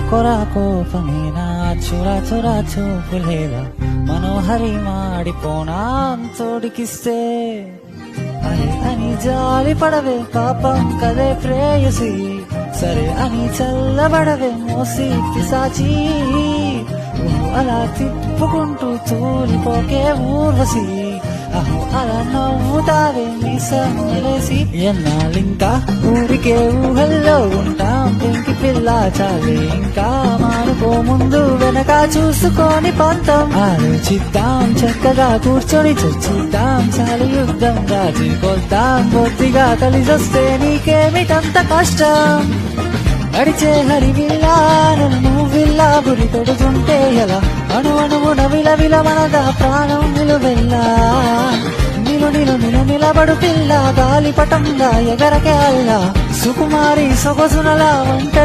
కొరా కోపమేనా చురా చురా చూపులేలా మనోహరి మాడిపోనా తోడికిస్తే అరే అని జాలి పడవే పాపం కదే ప్రేయసి సరే అని చల్లబడవే మోసి పిశాచి అలా తిప్పుకుంటూ తూలిపోకే ఊర్వశి అహో అలా నవ్వుతావే మీసమలేసి ఎన్నాళ్ళింకా ఊరికే ఊహల్లో ఉంటాం పెంకి పిల్ల చాలే ఇంకా మానుకో ముందు వెనక చూసుకొని పంతం ఆలోచిద్దాం చక్కగా కూర్చొని చర్చిద్దాం చాలు యుద్ధం రాజీ కొద్దాం బొత్తిగా కలిసొస్తే నీకేమిటంత కష్టం అడిచే హరివిల్లా నువ్విల్లా గురి పెడుతుంటే ఎలా అణు అణువున విలవిల మనగా ప్రాణం నిలువెల్లా నిలు నిలు నిలు నిలబడు పిల్ల గాలిపటంగా ఎగరకే అల్లా సుకుమారి సొగసునలా వంట